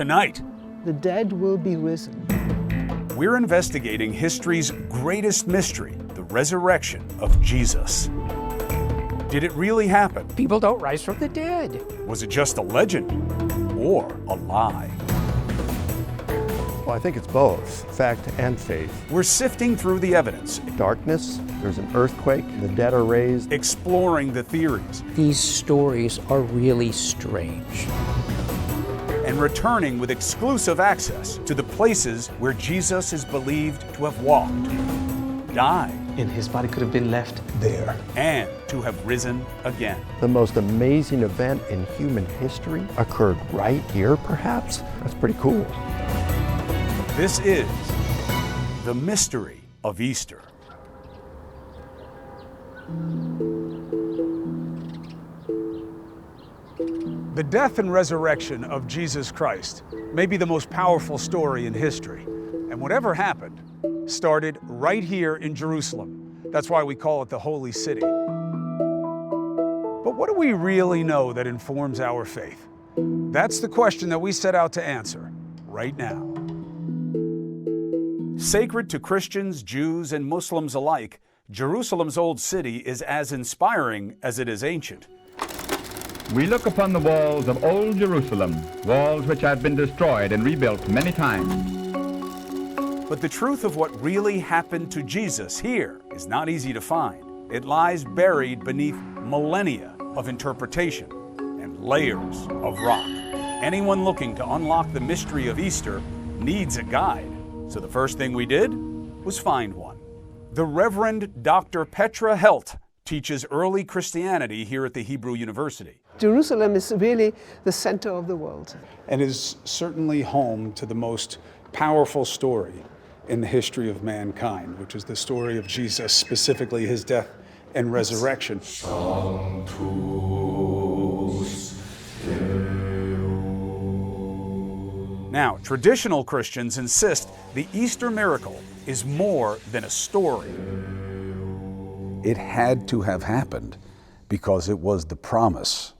Tonight, The dead will be risen. we're investigating history's greatest mystery, the resurrection of Jesus. Did it really happen? People don't rise from the dead. Was it just a legend or a lie? Well, I think it's both, fact and faith. We're sifting through the evidence, Darkness, there's an earthquake, the dead are raised. exploring the theories, These stories are really strange. and returning with exclusive access to the places where Jesus is believed to have walked, died, And his body could have been left there. and to have risen again. The most amazing event in human history occurred right here, perhaps? That's pretty cool. This is the mystery of Easter. The death and resurrection of Jesus Christ may be the most powerful story in history. And whatever happened started right here in Jerusalem. That's why we call it the Holy City. But what do we really know that informs our faith? That's the question that we set out to answer right now. Sacred to Christians, Jews, and Muslims alike, Jerusalem's old city is as inspiring as it is ancient. We look upon the walls of old Jerusalem, walls which have been destroyed and rebuilt many times. But the truth of what really happened to Jesus here is not easy to find. It lies buried beneath millennia of interpretation and layers of rock. Anyone looking to unlock the mystery of Easter needs a guide. So the first thing we did was find one. The Reverend Dr. Petra Helt teaches early Christianity here at the Hebrew University. Jerusalem is really the center of the world. And is certainly home to the most powerful story in the history of mankind, which is the story of Jesus, specifically his death and resurrection. Now, traditional Christians insist the Easter miracle is more than a story. It had to have happened because it was the promise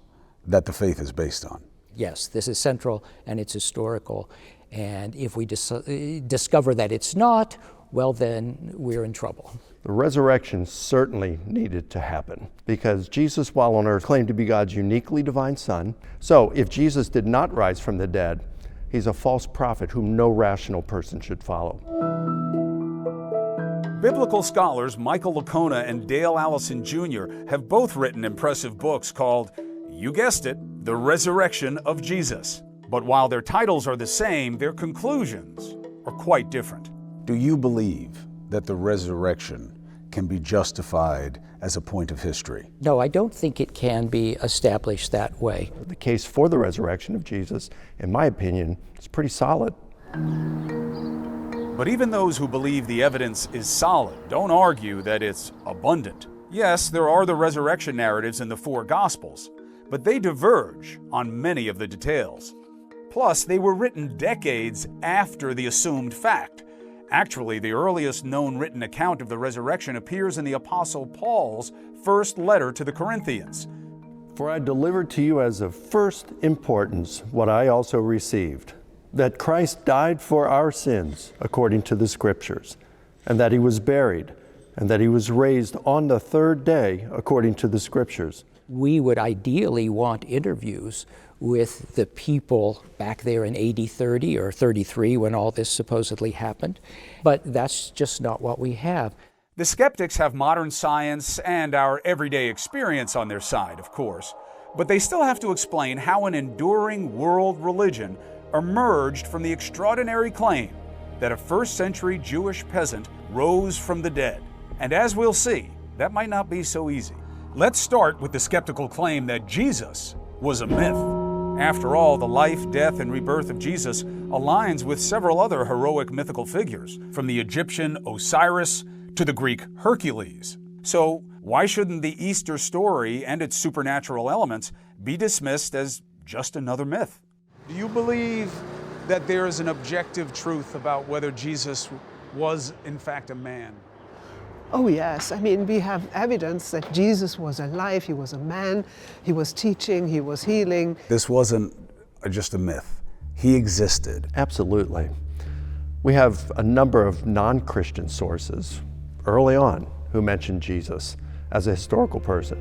that the faith is based on. Yes, this is central and it's historical. And if we discover that it's not, well, then we're in trouble. The resurrection certainly needed to happen because Jesus, while on earth, claimed to be God's uniquely divine Son. So if Jesus did not rise from the dead, he's a false prophet whom no rational person should follow. Biblical scholars Michael Licona and Dale Allison Jr. have both written impressive books called, you guessed it, The Resurrection of Jesus. But while their titles are the same, their conclusions are quite different. Do you believe that the resurrection can be justified as a point of history? No, I don't think it can be established that way. The case for the resurrection of Jesus, in my opinion, is pretty solid. But even those who believe the evidence is solid don't argue that it's abundant. Yes, there are the resurrection narratives in the four Gospels, but they diverge on many of the details. Plus, they were written decades after the assumed fact. Actually, the earliest known written account of the resurrection appears in the Apostle Paul's first letter to the Corinthians. For I delivered to you as of first importance what I also received, that Christ died for our sins according to the Scriptures, and that he was buried, and that he was raised on the third day according to the Scriptures. We would ideally want interviews with the people back there in AD 30 or 33 when all this supposedly happened, but that's just not what we have. The skeptics have modern science and our everyday experience on their side, of course, but they still have to explain how an enduring world religion emerged from the extraordinary claim that a first-century Jewish peasant rose from the dead. And as we'll see, that might not be so easy. Let's start with the skeptical claim that Jesus was a myth. After all, the life, death, and rebirth of Jesus aligns with several other heroic mythical figures, from the Egyptian Osiris to the Greek Hercules. So why shouldn't the Easter story and its supernatural elements be dismissed as just another myth? Do you believe that there is an objective truth about whether Jesus was in fact a man? Oh yes, I mean, we have evidence that Jesus was alive, he was a man, he was teaching, he was healing. This wasn't just a myth. he existed. Absolutely. We have a number of non-Christian sources early on who mention Jesus as a historical person.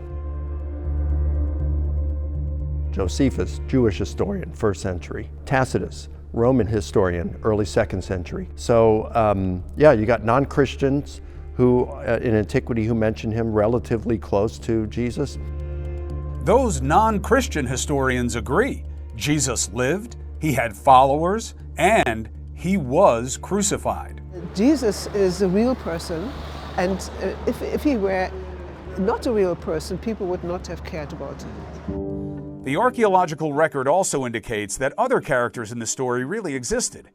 Josephus, Jewish historian, 1st century. Tacitus, Roman historian, early 2nd century. So yeah, you got non-Christians who in antiquity who mention him relatively close to Jesus. Those non-Christian historians agree. Jesus lived, he had followers, and he was crucified. Jesus is a real person, and if he were not a real person, people would not have cared about him. The archaeological record also indicates that other characters in the story really existed.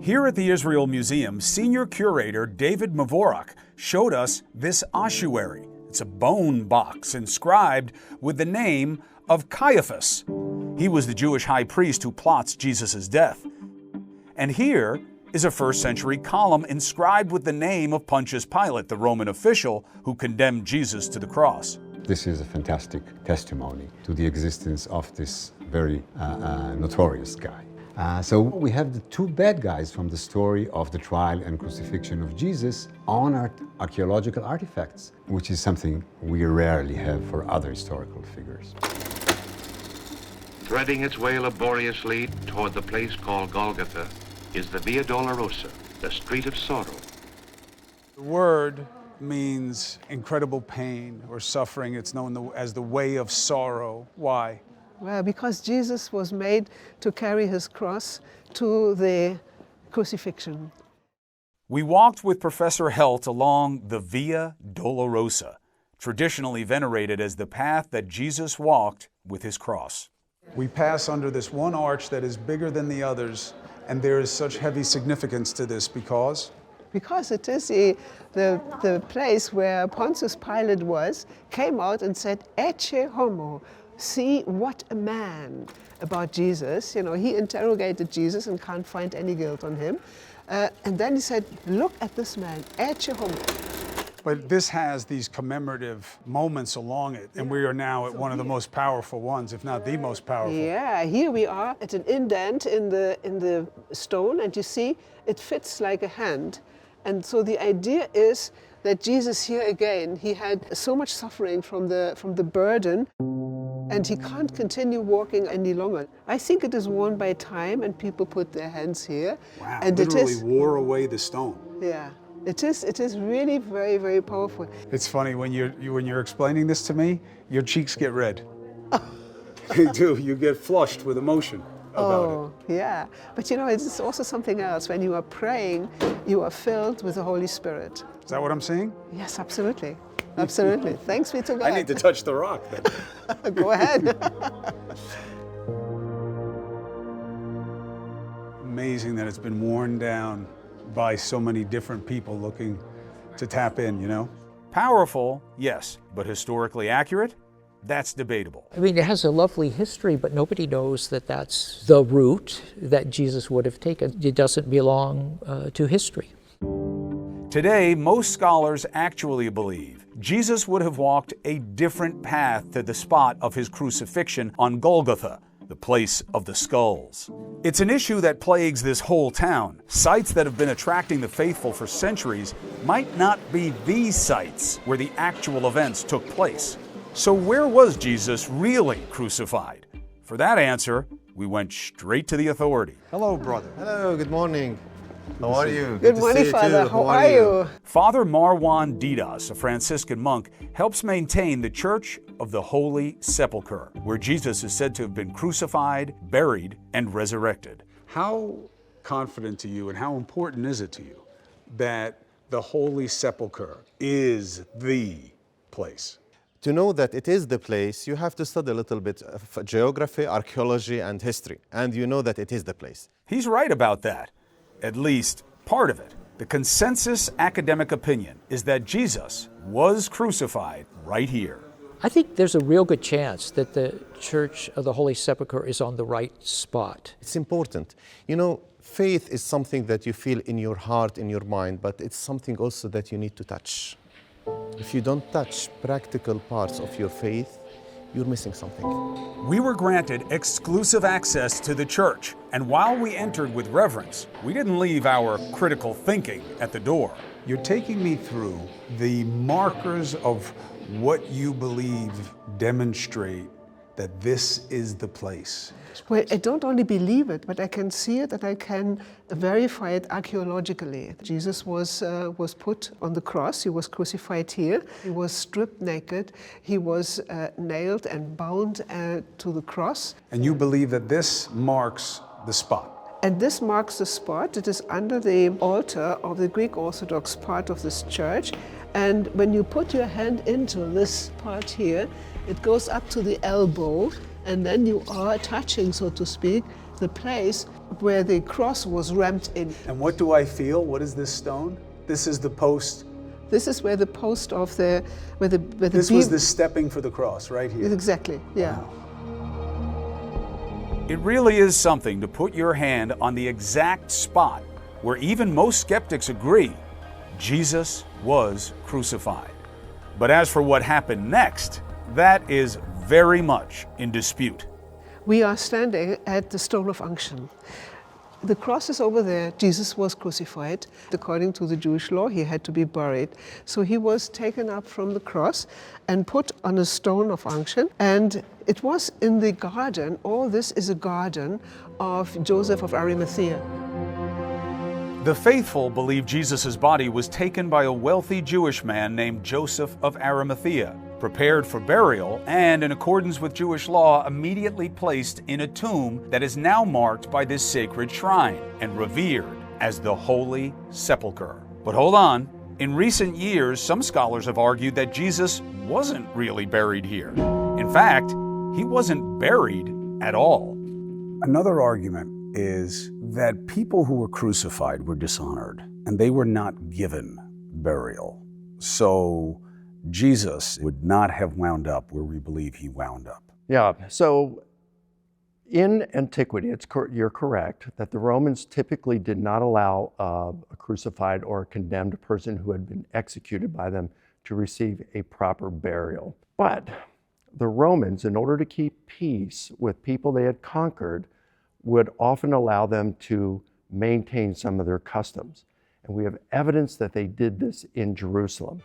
Here at the Israel Museum, senior curator David Mavorak showed us this ossuary. It's a bone box inscribed with the name of Caiaphas. He was the Jewish high priest who plots Jesus' death. And here is a 1st century column inscribed with the name of Pontius Pilate, the Roman official who condemned Jesus to the cross. This is a fantastic testimony to the existence of this very notorious guy. So we have the two bad guys from the story of the trial and crucifixion of Jesus on our archaeological artifacts, which is something we rarely have for other historical figures. Threading its way laboriously toward the place called Golgotha is the Via Dolorosa, the street of sorrow. The word means incredible pain or suffering. It's known as the way of sorrow. Why? Well, because Jesus was made to carry his cross to the crucifixion. We walked with Professor Helt along the Via Dolorosa, traditionally venerated as the path that Jesus walked with his cross. We pass under this one arch that is bigger than the others, and there is such heavy significance to this because it is the place where Pontius Pilate came out and said, Ecce homo, see what a man, about Jesus. You know, he interrogated Jesus and can't find any guilt on him. And then he said, look at this man, Ecce homo. But this has these commemorative moments along it, and we are now at one of the most powerful ones, if not the most powerful. Yeah, here we are at an indent in the stone, and you see it fits like a hand. And so the idea is that Jesus here again, he had so much suffering from the burden, and he can't continue walking any longer. I think it is worn by time, and people put their hands here. Wow, and literally wore away the stone. Yeah. It is really very, very powerful. It's funny when you're explaining this to me, your cheeks get red. They do. You get flushed with emotion about it. Yeah. But you know, it's also something else. When you are praying, you are filled with the Holy Spirit. Is that what I'm saying? Yes, absolutely. Absolutely. Thanks be to God. I need to touch the rock then. Go ahead. Amazing that it's been worn down by so many different people looking to tap in, you know? Powerful, yes, but historically accurate? That's debatable. I mean, it has a lovely history, but nobody knows that that's the route that Jesus would have taken. It doesn't belong to history. Today, most scholars actually believe Jesus would have walked a different path to the spot of his crucifixion on Golgotha, the place of the skulls. It's an issue that plagues this whole town. Sites that have been attracting the faithful for centuries might not be these sites where the actual events took place. So where was Jesus really crucified? For that answer, we went straight to the authority. Hello, brother. Hello, good morning. How are you? Good morning, Father. How are you? Father Marwan Didas, a Franciscan monk, helps maintain the Church of the Holy Sepulchre, where Jesus is said to have been crucified, buried, and resurrected. How confident to you and how important is it to you that the Holy Sepulchre is the place? To know that it is the place, you have to study a little bit of geography, archaeology, and history, and you know that it is the place. He's right about that, at least part of it. The consensus academic opinion is that Jesus was crucified right here. I think there's a real good chance that the Church of the Holy Sepulchre is on the right spot. It's important. You know, faith is something that you feel in your heart, in your mind, but it's something also that you need to touch. If you don't touch practical parts of your faith, you're missing something. We were granted exclusive access to the church, and while we entered with reverence, we didn't leave our critical thinking at the door. You're taking me through the markers of what you believe demonstrate that this is the place. Well, I don't only believe it, but I can see it and I can verify it archaeologically. Jesus was put on the cross. He was crucified here. He was stripped naked. He was nailed and bound to the cross. And you believe that this marks the spot. And this marks the spot. It is under the altar of the Greek Orthodox part of this church. And when you put your hand into this part here, it goes up to the elbow, and then you are touching, so to speak, the place where the cross was rammed in. And what do I feel? What is this stone? This is the post. This is where the post of the, where the This was the stepping for the cross, right here. Exactly, yeah. Wow. It really is something to put your hand on the exact spot where even most skeptics agree Jesus was crucified. But as for what happened next, that is very much in dispute. We are standing at the stone of unction. The cross is over there. Jesus was crucified. According to the Jewish law, he had to be buried. So he was taken up from the cross and put on a stone of unction. And it was in the garden, all this is a garden of Joseph of Arimathea. The faithful believe Jesus' body was taken by a wealthy Jewish man named Joseph of Arimathea, prepared for burial, and in accordance with Jewish law, immediately placed in a tomb that is now marked by this sacred shrine and revered as the Holy Sepulchre. But hold on. In recent years, some scholars have argued that Jesus wasn't really buried here. In fact, he wasn't buried at all. Another argument is that people who were crucified were dishonored, and they were not given burial. So Jesus would not have wound up where we believe he wound up. Yeah, so in antiquity, you're correct that the Romans typically did not allow a crucified or a condemned person who had been executed by them to receive a proper burial. But the Romans, in order to keep peace with people they had conquered, would often allow them to maintain some of their customs. And we have evidence that they did this in Jerusalem.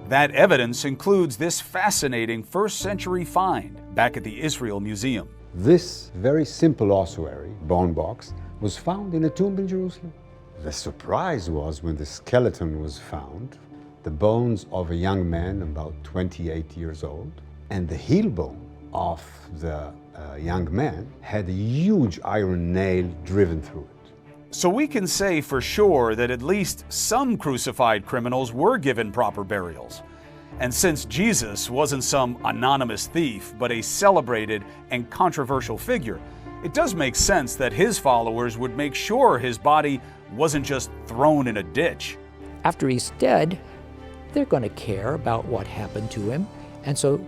That evidence includes this fascinating first-century find back at the Israel Museum. This very simple ossuary, bone box, was found in a tomb in Jerusalem. The surprise was when the skeleton was found, the bones of a young man about 28 years old, and the heel bone of the young man had a huge iron nail driven through it. So we can say for sure that at least some crucified criminals were given proper burials. And since Jesus wasn't some anonymous thief, but a celebrated and controversial figure, it does make sense that his followers would make sure his body wasn't just thrown in a ditch. After he's dead, they're going to care about what happened to him. And so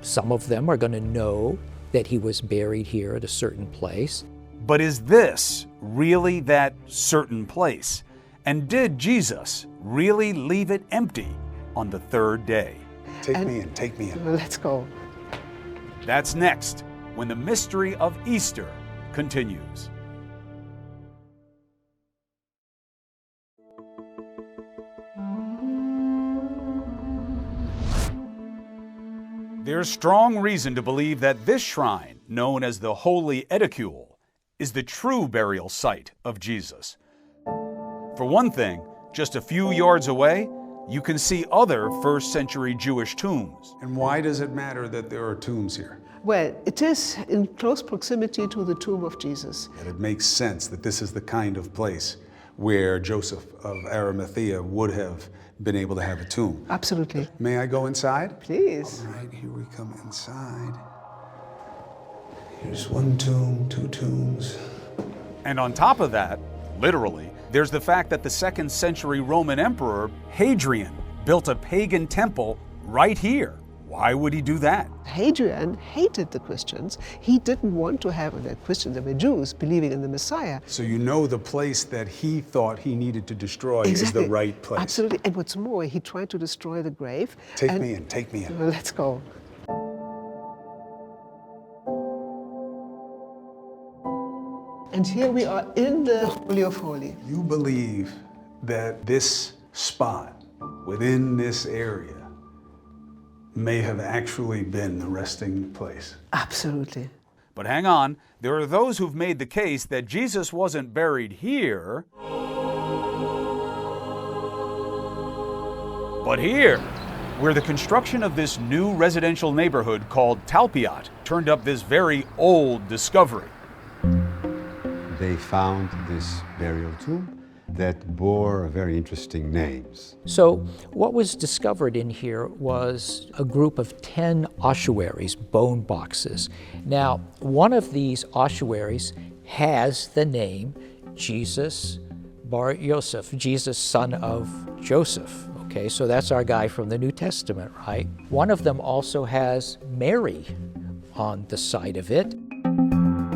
some of them are going to know that he was buried here at a certain place. But is this really that certain place? And did Jesus really leave it empty on the third day? Take me in. Well, let's go. That's next, when the mystery of Easter continues. There's strong reason to believe that this shrine, known as the Holy Edicule, is the true burial site of Jesus. For one thing, just a few yards away, you can see other first-century Jewish tombs. And why does it matter that there are tombs here? Well, it is in close proximity to the tomb of Jesus. And it makes sense that this is the kind of place where Joseph of Arimathea would have been able to have a tomb. Absolutely. May I go inside? Please. All right, here we come inside. Here's one tomb, two tombs. And on top of that, literally, there's the fact that the 2nd century Roman Emperor Hadrian built a pagan temple right here. Why would he do that? Hadrian hated the Christians. He didn't want to have the Christians, they were Jews, believing in the Messiah. So you know the place that he thought he needed to destroy is the right place. Absolutely. And what's more, he tried to destroy the grave. Take me in. Well, let's go. And here we are in the Holy of Holies. You believe that this spot within this area may have actually been the resting place? Absolutely. But hang on, there are those who've made the case that Jesus wasn't buried here, but here, where the construction of this new residential neighborhood called Talpiot turned up this very old discovery. They found this burial tomb that bore very interesting names. So what was discovered in here was a group of 10 ossuaries, bone boxes. Now, one of these ossuaries has the name Jesus Bar Yosef, Jesus, son of Joseph. Okay, so that's our guy from the New Testament, right? One of them also has Mary on the side of it.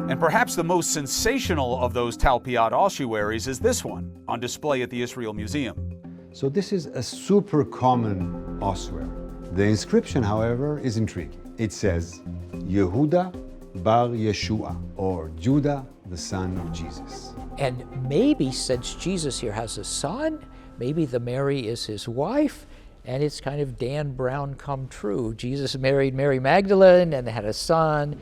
And perhaps the most sensational of those Talpiot ossuaries is this one, on display at the Israel Museum. So this is a super common ossuary. The inscription, however, is intriguing. It says, Yehuda bar Yeshua, or Judah, the son of Jesus. And maybe since Jesus here has a son, maybe the Mary is his wife, and it's kind of Dan Brown come true. Jesus married Mary Magdalene and they had a son.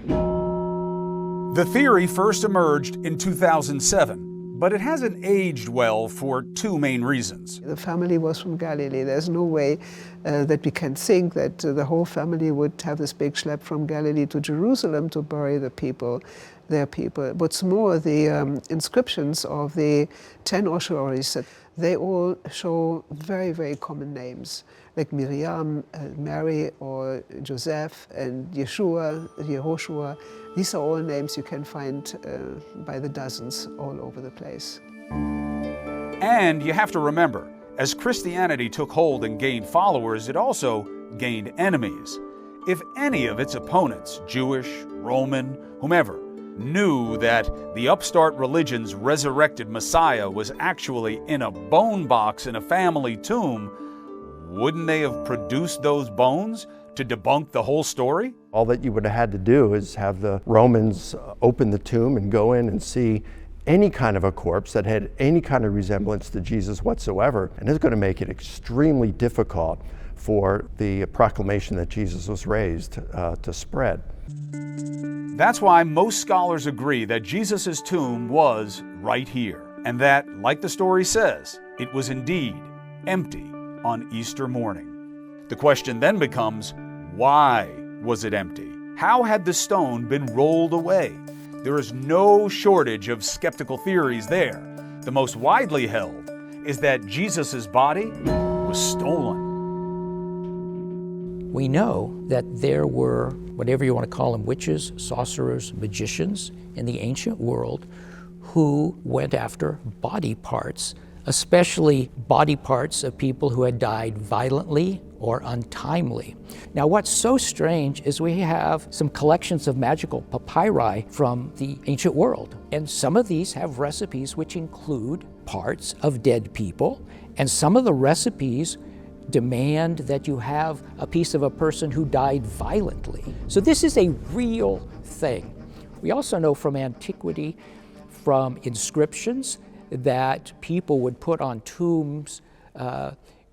The theory first emerged in 2007, but it hasn't aged well for two main reasons. The family was from Galilee. There's no way that we can think that the whole family would have this big schlep from Galilee to Jerusalem to bury their people. What's more, the inscriptions of the 10 ossuaries, they all show very, very common names, like Miriam, Mary, or Joseph, and Yeshua, Yehoshua. These are all names you can find by the dozens all over the place. And you have to remember, as Christianity took hold and gained followers, it also gained enemies. If any of its opponents, Jewish, Roman, whomever, knew that the upstart religion's resurrected Messiah was actually in a bone box in a family tomb, wouldn't they have produced those bones to debunk the whole story? All that you would have had to do is have the Romans open the tomb and go in and see any kind of a corpse that had any kind of resemblance to Jesus whatsoever. And it's going to make it extremely difficult for the proclamation that Jesus was raised to spread. That's why most scholars agree that Jesus' tomb was right here, and that, like the story says, it was indeed empty on Easter morning. The question then becomes, why was it empty? How had the stone been rolled away? There is no shortage of skeptical theories there. The most widely held is that Jesus' body was stolen. We know that there were, whatever you want to call them, witches, sorcerers, magicians in the ancient world who went after body parts, especially body parts of people who had died violently or untimely. Now, what's so strange is we have some collections of magical papyri from the ancient world, and some of these have recipes which include parts of dead people, and some of the recipes demand that you have a piece of a person who died violently. So this is a real thing. We also know from antiquity, from inscriptions, that people would put on tombs,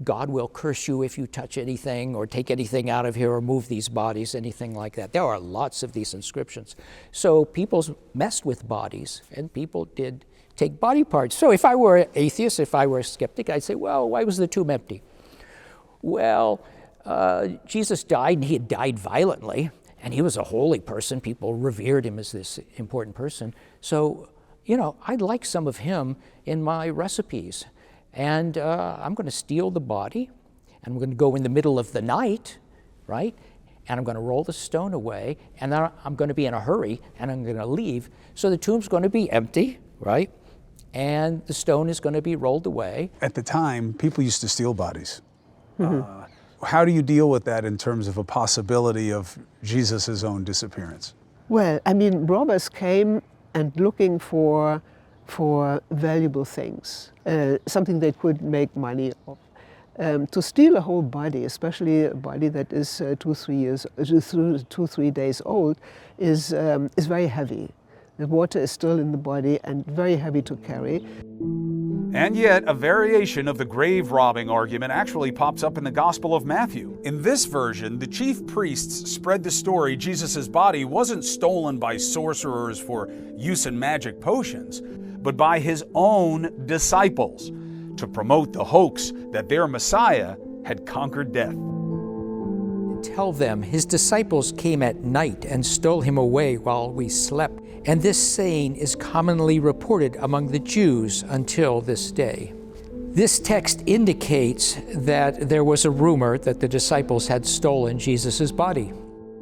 God will curse you if you touch anything or take anything out of here or move these bodies, anything like that. There are lots of these inscriptions. So people messed with bodies, and people did take body parts. So if I were an atheist, if I were a skeptic, I'd say, well, why was the tomb empty? Well, Jesus died, and he had died violently, and he was a holy person. People revered him as this important person. So, I'd like some of him in my recipes. And I'm going to steal the body, and I'm going to go in the middle of the night, right? And I'm going to roll the stone away, and then I'm going to be in a hurry, and I'm going to leave. So the tomb's going to be empty, right? And the stone is going to be rolled away. At the time, people used to steal bodies. How do you deal with that in terms of a possibility of Jesus' own disappearance? Well, robbers came and looking for valuable things, something they could make money of. To steal a whole body, especially a body that is 2-3 days old, is very heavy. The water is still in the body and very heavy to carry. And yet, a variation of the grave robbing argument actually pops up in the Gospel of Matthew. In this version, the chief priests spread the story Jesus' body wasn't stolen by sorcerers for use in magic potions, but by his own disciples to promote the hoax that their Messiah had conquered death. Tell them his disciples came at night and stole him away while we slept. And this saying is commonly reported among the Jews until this day. This text indicates that there was a rumor that the disciples had stolen Jesus' body.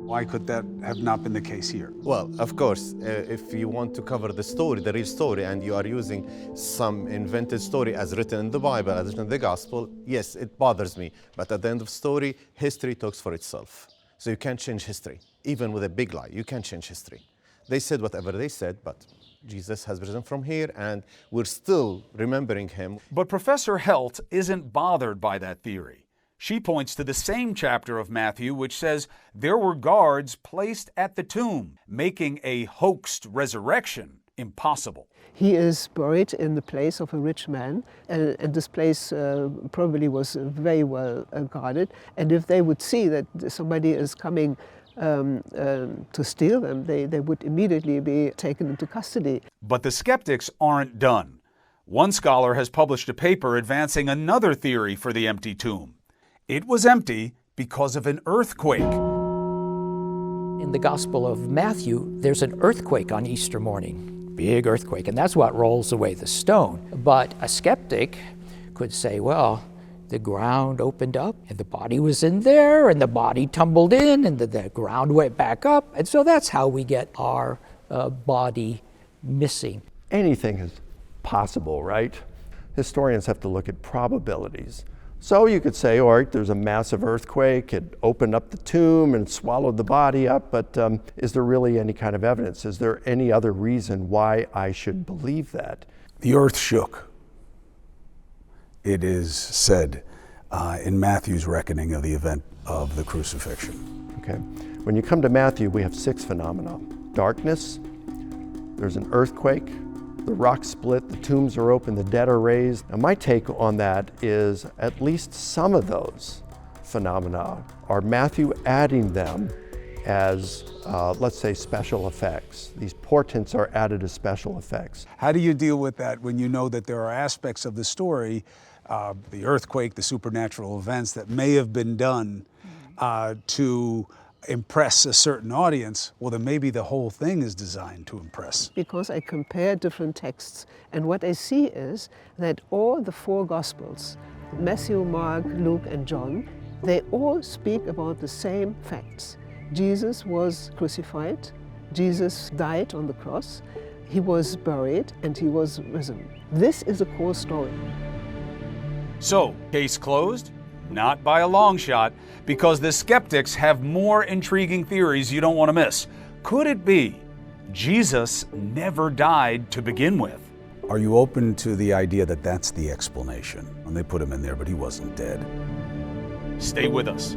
Why could that have not been the case here? Well, of course, if you want to cover the story, the real story, and you are using some invented story as written in the Bible, as written in the Gospel, yes, it bothers me. But at the end of the story, history talks for itself. So you can't change history. Even with a big lie, you can't change history. They said whatever they said, but Jesus has risen from here, and we're still remembering him. But Professor Helt isn't bothered by that theory. She points to the same chapter of Matthew which says there were guards placed at the tomb, making a hoaxed resurrection impossible. He is buried in the place of a rich man, and this place probably was very well guarded. And if they would see that somebody is coming to steal them, they would immediately be taken into custody. But the skeptics aren't done. One scholar has published a paper advancing another theory for the empty tomb. It was empty because of an earthquake. In the Gospel of Matthew, there's an earthquake on Easter morning, big earthquake, and that's what rolls away the stone. But a skeptic could say, well, the ground opened up and the body was in there and the body tumbled in and the ground went back up. And so that's how we get our body missing. Anything is possible, right? Historians have to look at probabilities. So you could say, all right, there's a massive earthquake, it opened up the tomb and swallowed the body up, but is there really any kind of evidence? Is there any other reason why I should believe that? The earth shook. It is said in Matthew's reckoning of the event of the crucifixion. Okay. When you come to Matthew, we have 6 phenomena. Darkness, there's an earthquake, the rocks split, the tombs are open, the dead are raised. Now my take on that is at least some of those phenomena are Matthew adding them as, let's say, special effects. These portents are added as special effects. How do you deal with that when you know that there are aspects of the story, the earthquake, the supernatural events that may have been done to impress a certain audience? Well, then maybe the whole thing is designed to impress. Because I compare different texts, and what I see is that all the 4 Gospels, Matthew, Mark, Luke, and John, they all speak about the same facts. Jesus was crucified, Jesus died on the cross, he was buried, and he was risen. This is a core story. So, case closed? Not by a long shot, because the skeptics have more intriguing theories you don't want to miss. Could it be Jesus never died to begin with? Are you open to the idea that that's the explanation? And they put him in there, but he wasn't dead. Stay with us.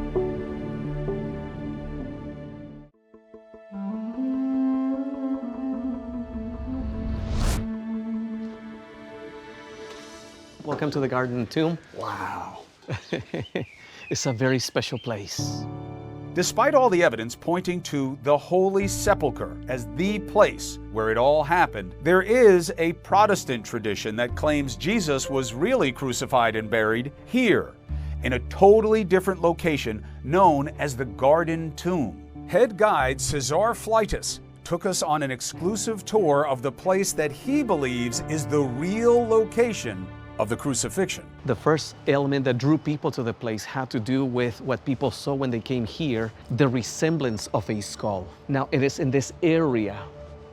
Welcome to the Garden Tomb. Wow. It's a very special place. Despite all the evidence pointing to the Holy Sepulchre as the place where it all happened, there is a Protestant tradition that claims Jesus was really crucified and buried here, in a totally different location known as the Garden Tomb. Head guide Cesar Fleitas took us on an exclusive tour of the place that he believes is the real location of the crucifixion. The first element that drew people to the place had to do with what people saw when they came here, the resemblance of a skull. Now, it is in this area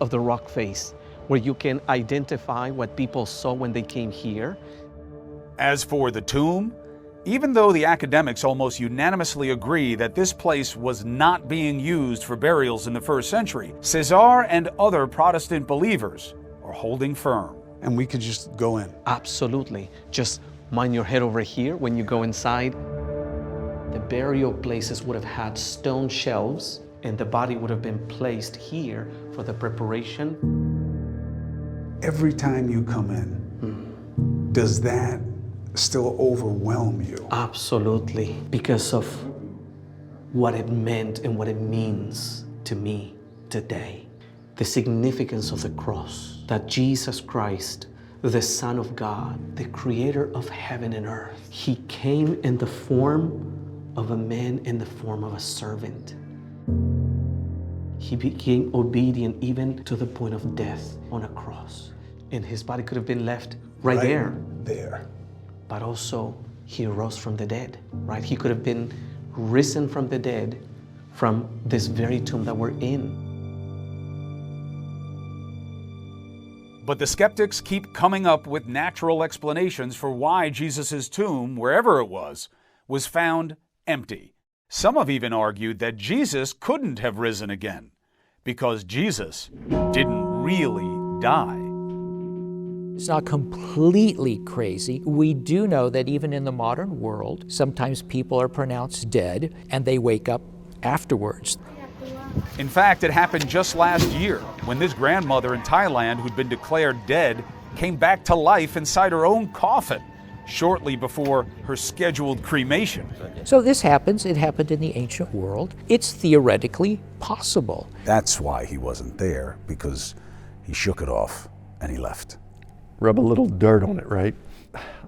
of the rock face where you can identify what people saw when they came here. As for the tomb, even though the academics almost unanimously agree that this place was not being used for burials in the 1st century, Cesar and other Protestant believers are holding firm. And we could just go in. Absolutely. Just mind your head over here when you go inside. The burial places would have had stone shelves, and the body would have been placed here for the preparation. every time you come in, does that still overwhelm you? Absolutely, because of what it meant and what it means to me today. The significance of the cross, that Jesus Christ, the Son of God, the creator of heaven and earth, he came in the form of a man, in the form of a servant. He became obedient even to the point of death on a cross. And his body could have been left right there. But also, he rose from the dead, right? He could have been risen from the dead from this very tomb that we're in. But the skeptics keep coming up with natural explanations for why Jesus' tomb, wherever it was found empty. Some have even argued that Jesus couldn't have risen again because Jesus didn't really die. It's not completely crazy. We do know that even in the modern world, sometimes people are pronounced dead and they wake up afterwards. In fact, it happened just last year when this grandmother in Thailand who'd been declared dead came back to life inside her own coffin shortly before her scheduled cremation. So this happens. It happened in the ancient world. It's theoretically possible. That's why he wasn't there, because he shook it off and he left. Rub a little dirt on it, right?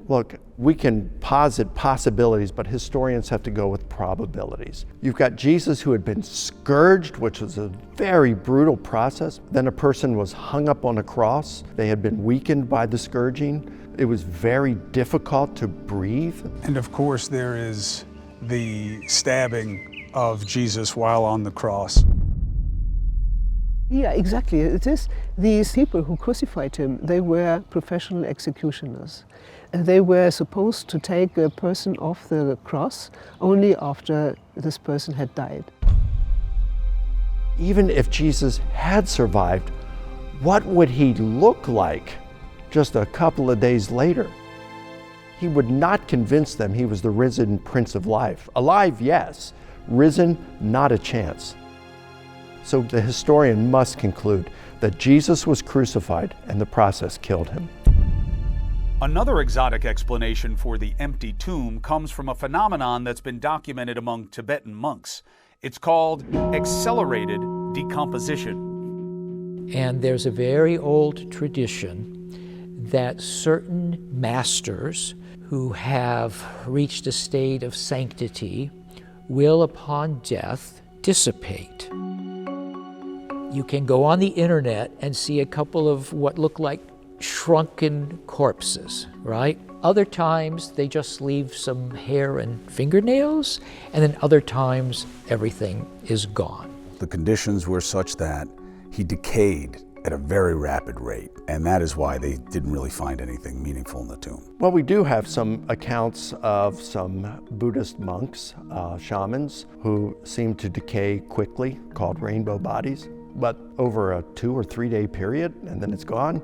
Look, we can posit possibilities, but historians have to go with probabilities. You've got Jesus who had been scourged, which was a very brutal process. Then a person was hung up on a cross. They had been weakened by the scourging. It was very difficult to breathe. And of course, there is the stabbing of Jesus while on the cross. Yeah, exactly. It is. These people who crucified him, they were professional executioners. And they were supposed to take a person off the cross only after this person had died. Even if Jesus had survived, what would he look like just a couple of days later? He would not convince them he was the risen Prince of Life. Alive, yes. Risen, not a chance. So the historian must conclude that Jesus was crucified and the process killed him. Another exotic explanation for the empty tomb comes from a phenomenon that's been documented among Tibetan monks. It's called accelerated decomposition. And there's a very old tradition that certain masters who have reached a state of sanctity will, upon death, dissipate. You can go on the internet and see a couple of what look like shrunken corpses, right? Other times they just leave some hair and fingernails, and then other times everything is gone. The conditions were such that he decayed at a very rapid rate, and that is why they didn't really find anything meaningful in the tomb. Well, we do have some accounts of some Buddhist monks, shamans, who seem to decay quickly, called rainbow bodies, but over a 2 or 3 day period, and then it's gone.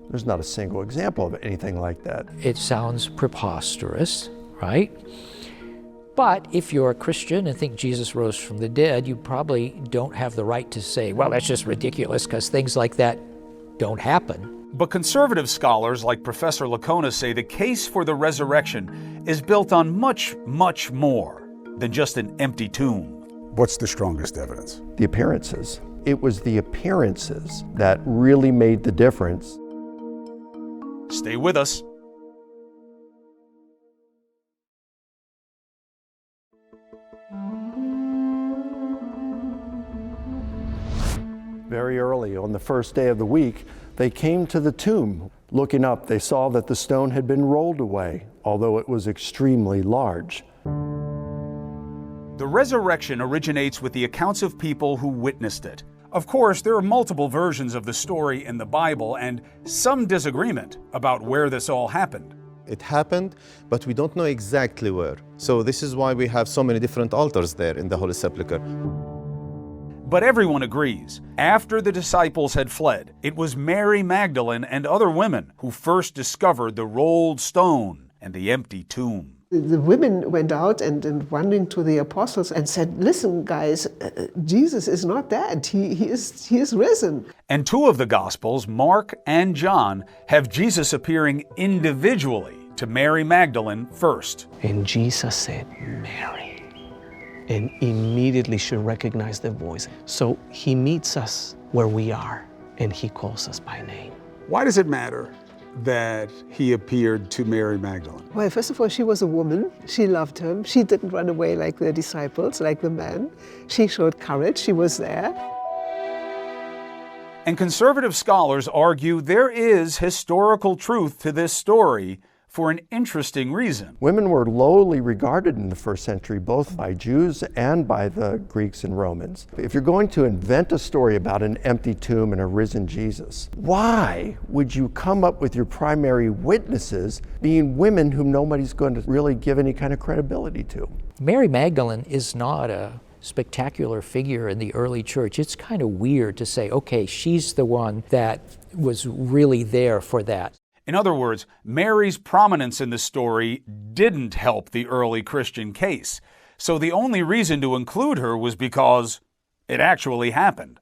There's not a single example of anything like that. It sounds preposterous, right? But if you're a Christian and think Jesus rose from the dead, you probably don't have the right to say, well, that's just ridiculous, because things like that don't happen. But conservative scholars like Professor Lacona say the case for the resurrection is built on much, much more than just an empty tomb. What's the strongest evidence? The appearances. It was the appearances that really made the difference. Stay with us. Very early on the first day of the week, they came to the tomb. Looking up, they saw that the stone had been rolled away, although it was extremely large. The resurrection originates with the accounts of people who witnessed it. Of course, there are multiple versions of the story in the Bible and some disagreement about where this all happened. It happened, but we don't know exactly where. So this is why we have so many different altars there in the Holy Sepulchre. But everyone agrees, after the disciples had fled, it was Mary Magdalene and other women who first discovered the rolled stone and the empty tomb. The women went out and running to the apostles and said, listen, guys, Jesus is not dead. He is risen. And two of the Gospels, Mark and John, have Jesus appearing individually to Mary Magdalene first. And Jesus said, Mary. And immediately she recognized the voice. So he meets us where we are, and he calls us by name. Why does it matter that he appeared to Mary Magdalene? Well, first of all, she was a woman. She loved him. She didn't run away like the disciples, like the men. She showed courage. She was there. And conservative scholars argue there is historical truth to this story for an interesting reason. Women were lowly regarded in the first century, both by Jews and by the Greeks and Romans. If you're going to invent a story about an empty tomb and a risen Jesus, why would you come up with your primary witnesses being women whom nobody's going to really give any kind of credibility to? Mary Magdalene is not a spectacular figure in the early church. It's kind of weird to say, okay, she's the one that was really there for that. In other words, Mary's prominence in the story didn't help the early Christian case. So the only reason to include her was because it actually happened.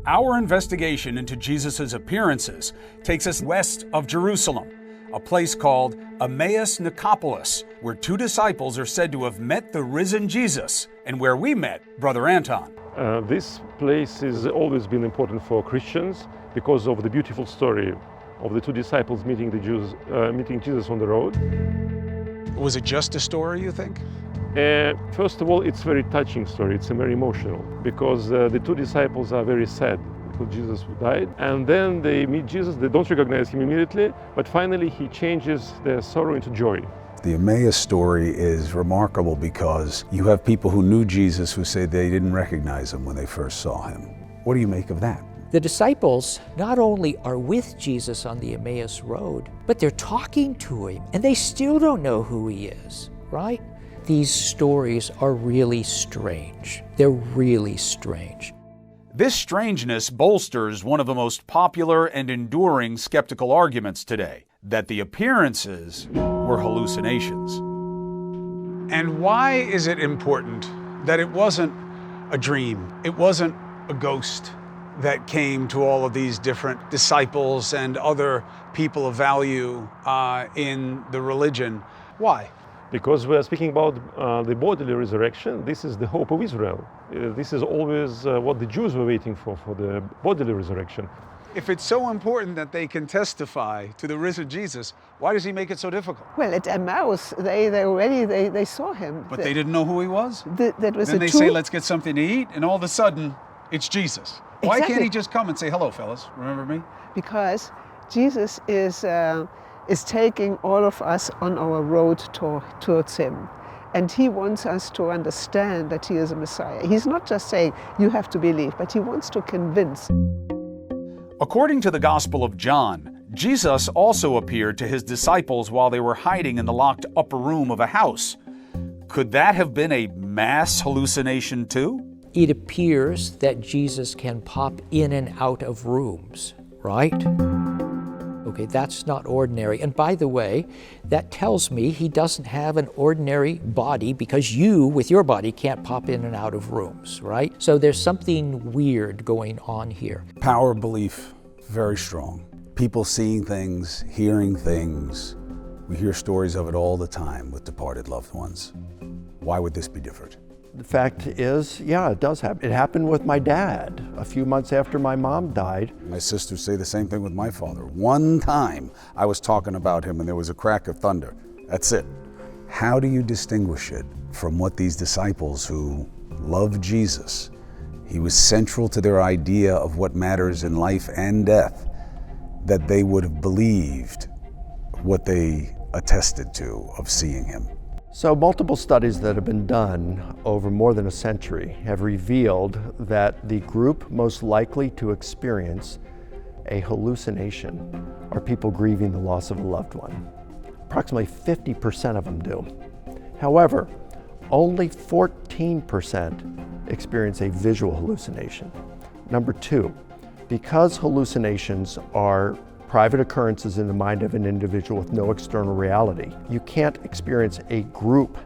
Our investigation into Jesus' appearances takes us west of Jerusalem, a place called Emmaus Nicopolis, where two disciples are said to have met the risen Jesus, and where we met Brother Anton. This place has always been important for Christians because of the beautiful story of the two disciples meeting Jesus on the road. Was it just a story, you think? First of all, it's a very touching story. It's very emotional because the two disciples are very sad because Jesus died. And then they meet Jesus. They don't recognize him immediately, but finally he changes their sorrow into joy. The Emmaus story is remarkable because you have people who knew Jesus who say they didn't recognize him when they first saw him. What do you make of that? The disciples not only are with Jesus on the Emmaus Road, but they're talking to him, and they still don't know who he is, right? These stories are really strange. They're really strange. This strangeness bolsters one of the most popular and enduring skeptical arguments today, that the appearances were hallucinations. And why is it important that it wasn't a dream, it wasn't a ghost that came to all of these different disciples and other people of value in the religion? Why? Because we're speaking about the bodily resurrection. This is the hope of Israel. This is always what the Jews were waiting for the bodily resurrection. If it's so important that they can testify to the risen Jesus, why does he make it so difficult? Well, at Emmaus, they saw him. But they didn't know who he was? That was then they say, let's get something to eat, and all of a sudden, it's Jesus. Why can't he just come and say, hello, fellas, remember me? Because Jesus is taking all of us on our road towards him. And he wants us to understand that he is a Messiah. He's not just saying, you have to believe, but he wants to convince. According to the Gospel of John, Jesus also appeared to his disciples while they were hiding in the locked upper room of a house. Could that have been a mass hallucination too? It appears that Jesus can pop in and out of rooms, right? Okay, that's not ordinary. And by the way, that tells me he doesn't have an ordinary body because you, with your body, can't pop in and out of rooms, right? So there's something weird going on here. Power of belief, very strong. People seeing things, hearing things. We hear stories of it all the time with departed loved ones. Why would this be different? The fact is, yeah, it does happen. It happened with my dad a few months after my mom died. My sisters say the same thing with my father. One time I was talking about him and there was a crack of thunder. That's it. How do you distinguish it from what these disciples who loved Jesus, he was central to their idea of what matters in life and death, that they would have believed what they attested to of seeing him? So multiple studies that have been done over more than a century have revealed that the group most likely to experience a hallucination are people grieving the loss of a loved one. Approximately 50% of them do. However, only 14% experience a visual hallucination. Number two, because hallucinations are private occurrences in the mind of an individual with no external reality. You can't experience a group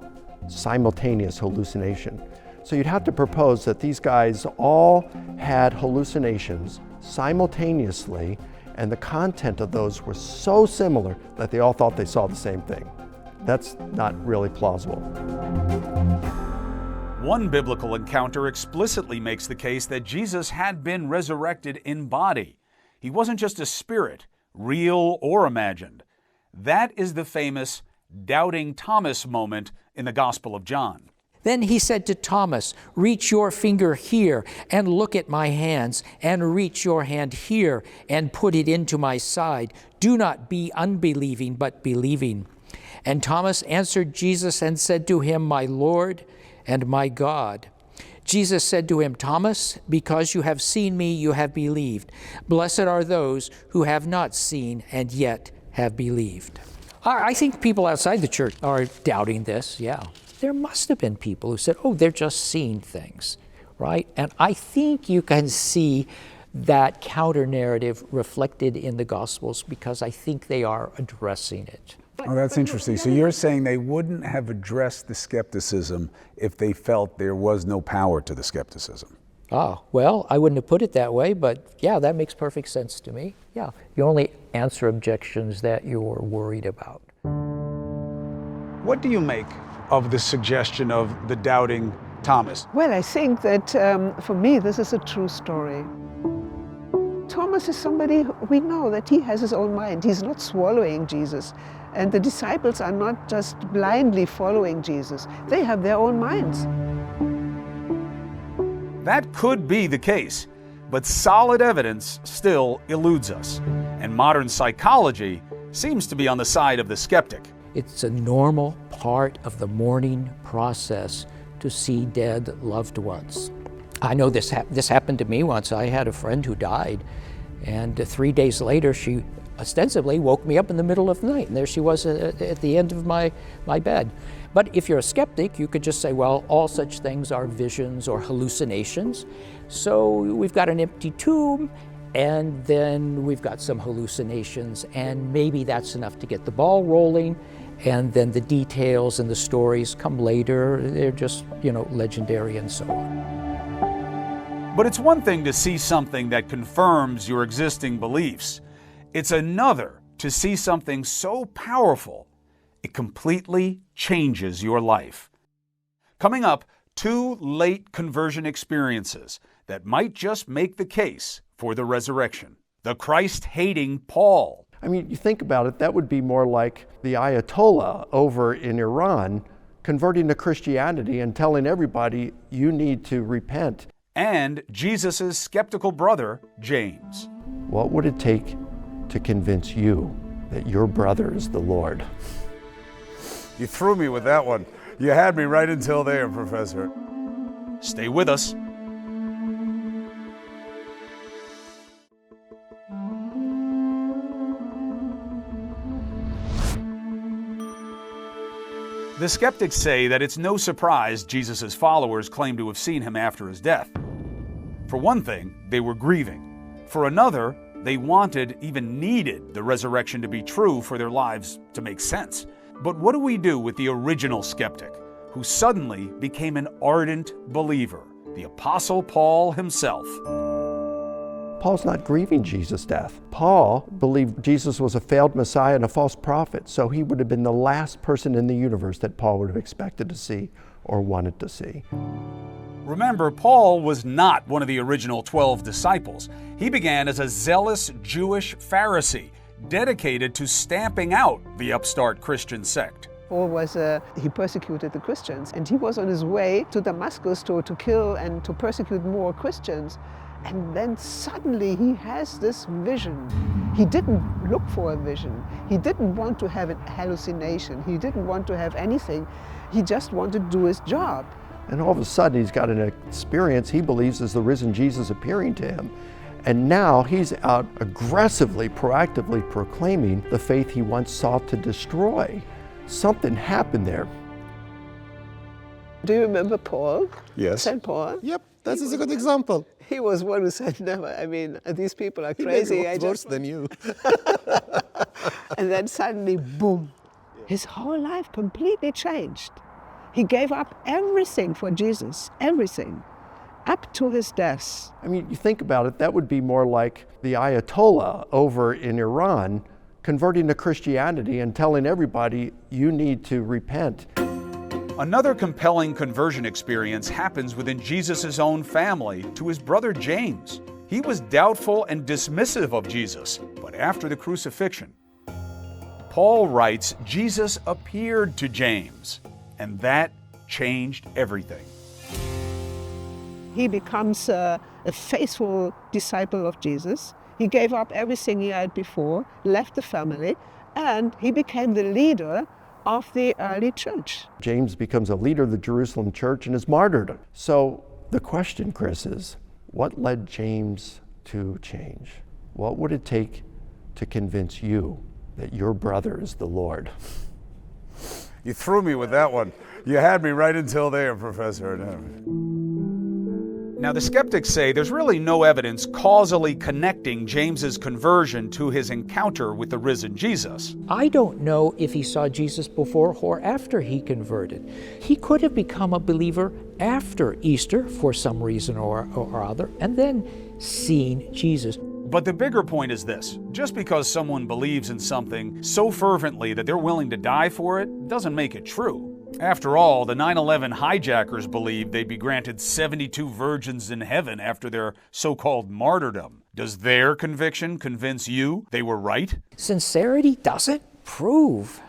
simultaneous hallucination. So you'd have to propose that these guys all had hallucinations simultaneously, and the content of those were so similar that they all thought they saw the same thing. That's not really plausible. One biblical encounter explicitly makes the case that Jesus had been resurrected in body. He wasn't just a spirit, real or imagined. That is the famous Doubting Thomas moment in the Gospel of John. Then he said to Thomas, "Reach your finger here and look at my hands, and reach your hand here and put it into my side. Do not be unbelieving, but believing." And Thomas answered Jesus and said to him, "My Lord and my God." Jesus said to him, "Thomas, because you have seen me, you have believed. Blessed are those who have not seen and yet have believed." I think people outside the church are doubting this, yeah. There must have been people who said, oh, they're just seeing things, right? And I think you can see that counter-narrative reflected in the Gospels because I think they are addressing it. Oh, that's interesting. So you're saying they wouldn't have addressed the skepticism if they felt there was no power to the skepticism? Ah, well, I wouldn't have put it that way, but yeah, that makes perfect sense to me. Yeah, you only answer objections that you're worried about. What do you make of the suggestion of the doubting Thomas? Well, I think that for me, this is a true story. Thomas is somebody we know that he has his own mind. He's not swallowing Jesus. And the disciples are not just blindly following Jesus. They have their own minds. That could be the case, but solid evidence still eludes us. And modern psychology seems to be on the side of the skeptic. It's a normal part of the mourning process to see dead loved ones. I know this happened to me once. I had a friend who died, and 3 days later she ostensibly woke me up in the middle of the night, and there she was at the end of my bed. But if you're a skeptic, you could just say, well, all such things are visions or hallucinations. So we've got an empty tomb, and then we've got some hallucinations, and maybe that's enough to get the ball rolling, and then the details and the stories come later. They're just, legendary and so on. But it's one thing to see something that confirms your existing beliefs. It's another to see something so powerful, it completely changes your life. Coming up, 2 late conversion experiences that might just make the case for the resurrection. The Christ-hating Paul. I mean, you think about it, that would be more like the Ayatollah over in Iran converting to Christianity and telling everybody, you need to repent. And Jesus' skeptical brother, James. What would it take to convince you that your brother is the Lord? You threw me with that one. You had me right until there, Professor. Stay with us. The skeptics say that it's no surprise Jesus' followers claim to have seen him after his death. For one thing, they were grieving. For another, they wanted, even needed, the resurrection to be true for their lives to make sense. But what do we do with the original skeptic, who suddenly became an ardent believer, the Apostle Paul himself? Paul's not grieving Jesus' death. Paul believed Jesus was a failed Messiah and a false prophet, so he would have been the last person in the universe that Paul would have expected to see or wanted to see. Remember, Paul was not one of the original 12 disciples. He began as a zealous Jewish Pharisee, dedicated to stamping out the upstart Christian sect. Paul he persecuted the Christians, and he was on his way to Damascus to kill and to persecute more Christians. And then suddenly he has this vision. He didn't look for a vision. He didn't want to have a hallucination. He didn't want to have anything. He just wanted to do his job. And all of a sudden he's got an experience he believes is the risen Jesus appearing to him. And now he's out aggressively, proactively proclaiming the faith he once sought to destroy. Something happened there. Do you remember Paul? Yes. St. Paul? Yep. That is a good example. He was one who said, never, I mean, these people are He crazy. maybe was worse than you. And then suddenly, boom, his whole life completely changed. He gave up everything for Jesus, everything, up to his death. I mean, you think about it, that would be more like the Ayatollah over in Iran converting to Christianity and telling everybody, you need to repent. Another compelling conversion experience happens within Jesus' own family to his brother James. He was doubtful and dismissive of Jesus, but after the crucifixion, Paul writes, Jesus appeared to James, and that changed everything. He becomes a faithful disciple of Jesus. He gave up everything he had before, left the family, and he became the leader of the early church. James becomes a leader of the Jerusalem church and is martyred. So the question, Chris, is what led James to change? What would it take to convince you that your brother is the Lord? You threw me with that one. You had me right until there, Professor. Now, the skeptics say there's really no evidence causally connecting James's conversion to his encounter with the risen Jesus. I don't know if he saw Jesus before or after he converted. He could have become a believer after Easter for some reason or other, and then seen Jesus. But the bigger point is this: just because someone believes in something so fervently that they're willing to die for it doesn't make it true. After all, the 9/11 hijackers believed they'd be granted 72 virgins in heaven after their so-called martyrdom. Does their conviction convince you they were right? Sincerity doesn't prove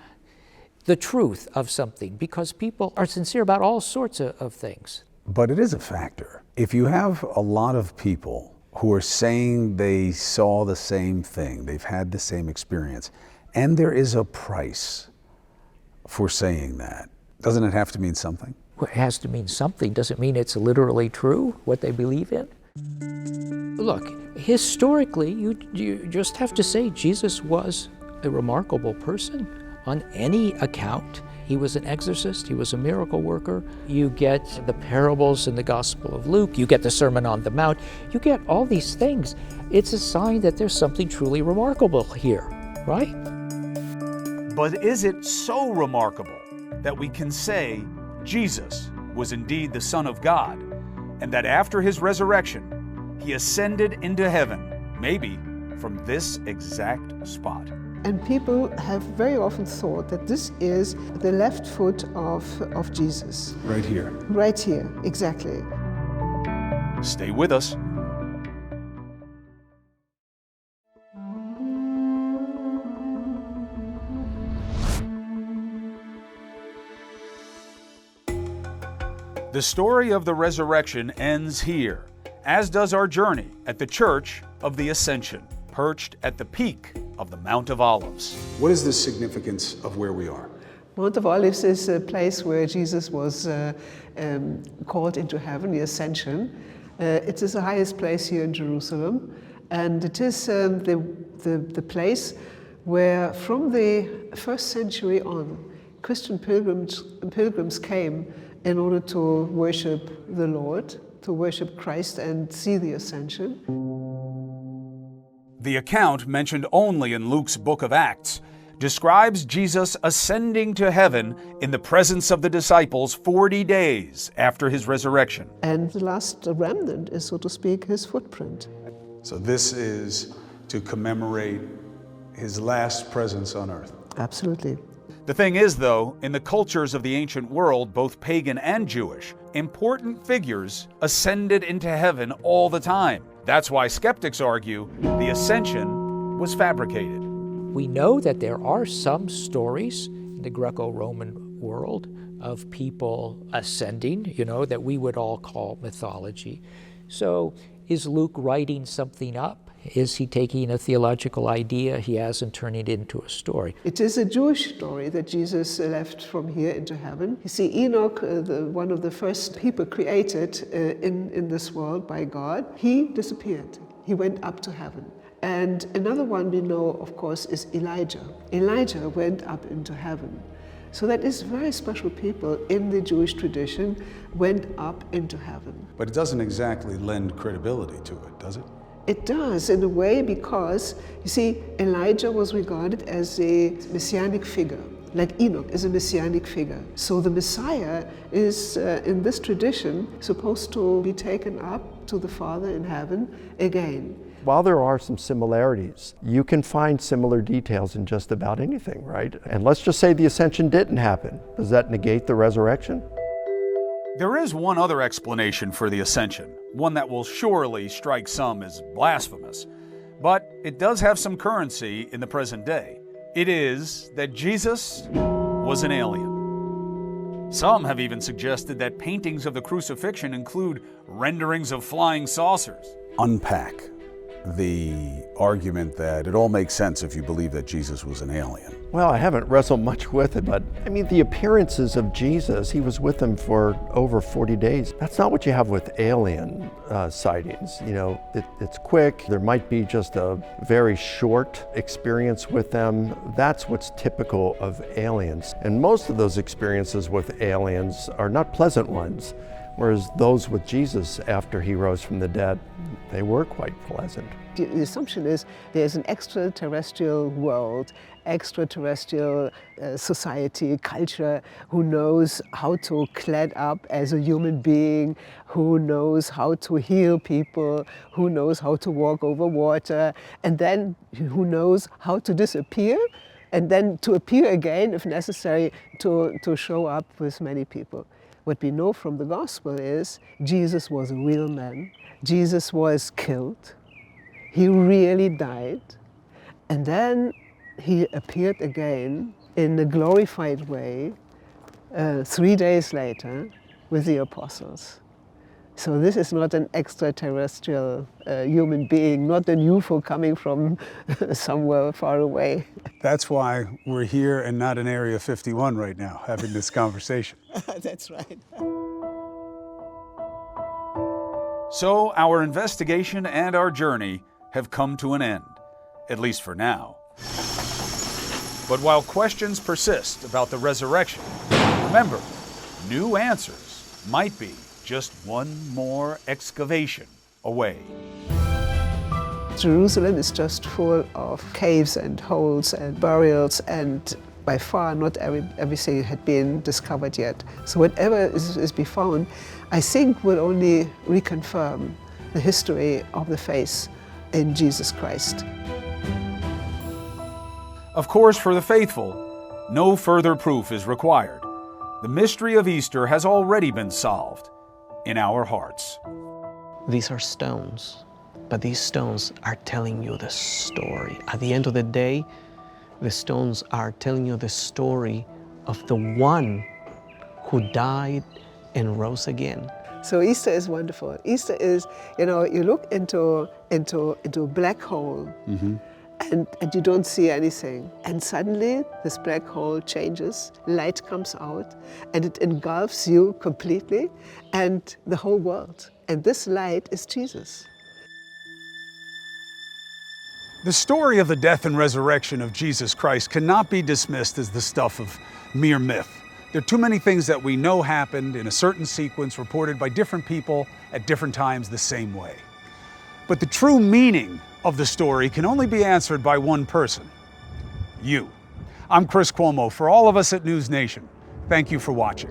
the truth of something, because people are sincere about all sorts of things. But it is a factor. If you have a lot of people who are saying they saw the same thing, they've had the same experience, and there is a price for saying that, doesn't it have to mean something? Well, it has to mean something. Doesn't mean it's literally true, what they believe in. Look, historically, you just have to say Jesus was a remarkable person on any account. He was an exorcist, he was a miracle worker. You get the parables in the Gospel of Luke, you get the Sermon on the Mount, you get all these things. It's a sign that there's something truly remarkable here, right? But is it so remarkable that we can say Jesus was indeed the Son of God, and that after his resurrection, he ascended into heaven, maybe from this exact spot? And people have very often thought that this is the left foot of Jesus. Right here. Right here, exactly. Stay with us. The story of the resurrection ends here, as does our journey at the Church of the Ascension, perched at the peak of the Mount of Olives. What is the significance of where we are? Mount of Olives is a place where Jesus was called into heaven, the Ascension. It is the highest place here in Jerusalem, and it is the place where from the first century on, Christian pilgrims came in order to worship the Lord, to worship Christ and see the Ascension. The account, mentioned only in Luke's book of Acts, describes Jesus ascending to heaven in the presence of the disciples 40 days after his resurrection. And the last remnant is, so to speak, his footprint. So this is to commemorate his last presence on earth. Absolutely. The thing is, though, in the cultures of the ancient world, both pagan and Jewish, important figures ascended into heaven all the time. That's why skeptics argue the ascension was fabricated. We know that there are some stories in the Greco-Roman world of people ascending, that we would all call mythology. So is Luke writing something up? Is he taking a theological idea he has and turning it into a story? It is a Jewish story that Jesus left from here into heaven. You see, Enoch, one of the first people created in this world by God, he disappeared. He went up to heaven. And another one we know, of course, is Elijah. Elijah went up into heaven. So that is very special people in the Jewish tradition went up into heaven. But it doesn't exactly lend credibility to it, does it? It does, in a way, because, you see, Elijah was regarded as a messianic figure, like Enoch is a messianic figure. So the Messiah is, in this tradition, supposed to be taken up to the Father in heaven again. While there are some similarities, you can find similar details in just about anything, right? And let's just say the ascension didn't happen. Does that negate the resurrection? There is one other explanation for the ascension, one that will surely strike some as blasphemous, but it does have some currency in the present day. It is that Jesus was an alien. Some have even suggested that paintings of the crucifixion include renderings of flying saucers. Unpack the argument that it all makes sense if you believe that Jesus was an alien. Well, I haven't wrestled much with it, but I mean, the appearances of Jesus, he was with them for over 40 days. That's not what you have with alien sightings. You know, it's quick. There might be just a very short experience with them. That's what's typical of aliens. And most of those experiences with aliens are not pleasant ones, whereas those with Jesus after he rose from the dead, they were quite pleasant. The assumption is there's an extraterrestrial world, extraterrestrial society, culture, who knows how to clad up as a human being, who knows how to heal people, who knows how to walk over water, and then who knows how to disappear, and then to appear again if necessary to show up with many people. What we know from the gospel is Jesus was a real man. Jesus was killed. He really died. And then he appeared again in a glorified way 3 days later with the apostles. So this is not an extraterrestrial human being, not an UFO coming from somewhere far away. That's why we're here and not in Area 51 right now, having this conversation. That's right. So our investigation and our journey have come to an end, at least for now. But while questions persist about the resurrection, remember, new answers might be just one more excavation away. Jerusalem is just full of caves and holes and burials, and by far not everything had been discovered yet. So whatever is be found, I think will only reconfirm the history of the faith in Jesus Christ. Of course, for the faithful, no further proof is required. The mystery of Easter has already been solved in our hearts. These are stones, but these stones are telling you the story. At the end of the day, the stones are telling you the story of the one who died and rose again. So Easter is wonderful. Easter is, you look into a black hole, and you don't see anything. And suddenly this black hole changes, light comes out, and it engulfs you completely and the whole world. And this light is Jesus. The story of the death and resurrection of Jesus Christ cannot be dismissed as the stuff of mere myth. There are too many things that we know happened in a certain sequence reported by different people at different times the same way. But the true meaning of the story can only be answered by one person, you. I'm Chris Cuomo. For all of us at NewsNation, thank you for watching.